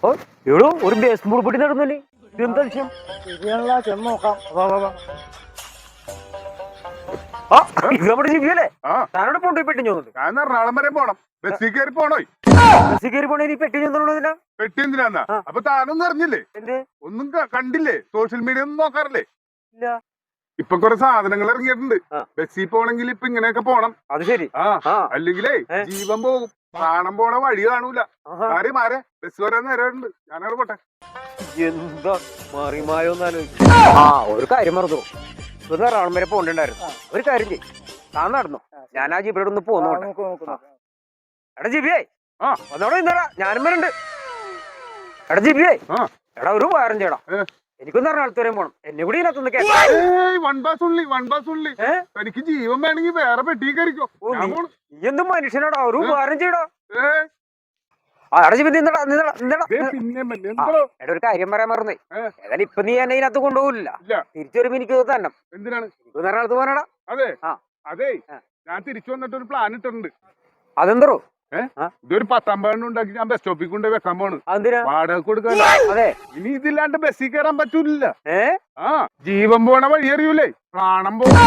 ഓ എവിടോ ഒരു ബേസ്ബോൾ പൊട്ടി നടന്നല്ലേ ഇതെന്താ വിഷയം? ശരിയാണല്ലോ, ചെന്ന് നോക്കാം. വാ വാ വാ. ആ ഇത് നമ്മുടെ ജീവിയല്ലേ? ആ താനോട് പോണ്ടി പെട്ടി ചോദിച്ചു. ഞാൻ എറണാകുളം വരെ പോണം. ബസ്സിൽ കയറി പോണോ? ബസ്സിൽ കയറി പോണേ പെട്ടി ചോദിച്ചോണ്ടിനാ പെട്ടി എന്തിനാന്നാ? ആ. അപ്പൊ താനൊന്നും അറിഞ്ഞില്ലേ? എന്ത്? ഒന്നും കണ്ടില്ലേ? സോഷ്യൽ മീഡിയ ഒന്നും നോക്കാറില്ലേ? ഇല്ല. ഇപ്പൊ കുറെ സാധനങ്ങൾ ഇറങ്ങിയിട്ടുണ്ട്. ആ. ബസ്സിൽ പോണെങ്കിൽ ഇപ്പൊ ഇങ്ങനെയൊക്കെ പോണം. അത് ശരി. ആ ആ. അല്ലെങ്കിലേ ജീവൻ പോകും. പ്രാണം പോണ വഴി കാണൂല. ആഹാ. മാരെ ബസ് വരാൻ നേരമുണ്ട്. ഞാനവിടെ പോട്ടെ. എന്താ മാറിമായോന്ന് ആലോചിച്ചു. ആ ഒരു കാര്യം മറന്നു. ഒന്ന് എറണാകുളം വരെ പോകണ്ടായിരുന്നു. ഒരു കാര്യം ചെയ്യും, താൻ നടന്നു, ഞാൻ ആ ജിബിയോട് ഒന്ന് പോന്നോട്ടെ. നോക്ക് നോക്ക് നോക്ക്. എടാ ജിബിയേ, ആ ഒന്നോടെ ഇന്നടാ, ഞാനും വരുന്നുണ്ട്. എടാ ജിബിയേ, ആ എടാ ഒരു ഉപകാരം ചെയ്യടാ. ഏ. എനിക്കൊന്ന് എറണാകുളത്ത് വരെ പോണം. എന്നെ കൂടി ഇതിനകത്തൊന്ന് കേട്ടോ. വൺ ബസ് ഉള്ളി. എനിക്ക് ജീവൻ വേണമെങ്കിൽ വേറെ പെട്ടി കയറിക്കോ. ഞാൻ പോണു. നീ എന്ത് മനുഷ്യനാടാ, ഒരു ഉപകാരം ചെയ്യടാ. ഏയ്, എടാ ജിബി നിന്നടാ നിന്നടാ നിന്നടാ. ദേ പിന്നെ എന്തോ എടാ ഒരു കാര്യം പറയാൻ മറന്നേ. ഏ. ഏതായാലും ഇപ്പൊ നീ എന്നെ ഇതിനകത്ത് കൊണ്ടുപോകില്ല. ഇല്ല. തിരിച്ചു വരുമ്പോ എനിക്ക് ഇത് തന്നെ. എന്തിനാണ്? എനിക്കൊന്ന് എറണാകുളത്ത് പോകാനടാ. അതെ ആ. അതെ ആ. ഞാൻ തിരിച്ചു വന്നിട്ട് ഒരു പ്ലാൻ ഇട്ടിട്ടുണ്ട്. അതെന്തോ? ഇതൊരു 10 ഉണ്ടാക്കി ഞാൻ ബസ് സ്റ്റോപ്പിൽ കൊണ്ട് വെക്കാൻ പോണ്. അതെന്തിനാ? വാടക കൊടുക്കാൻ. അതെ. ഇനി ഇതില്ലാണ്ട് ബസ്സിൽ കയറാൻ പറ്റൂല. ഏ ആ ജീവൻ പോണ വഴി അറിയൂലേ? പ്രാണം പോകും.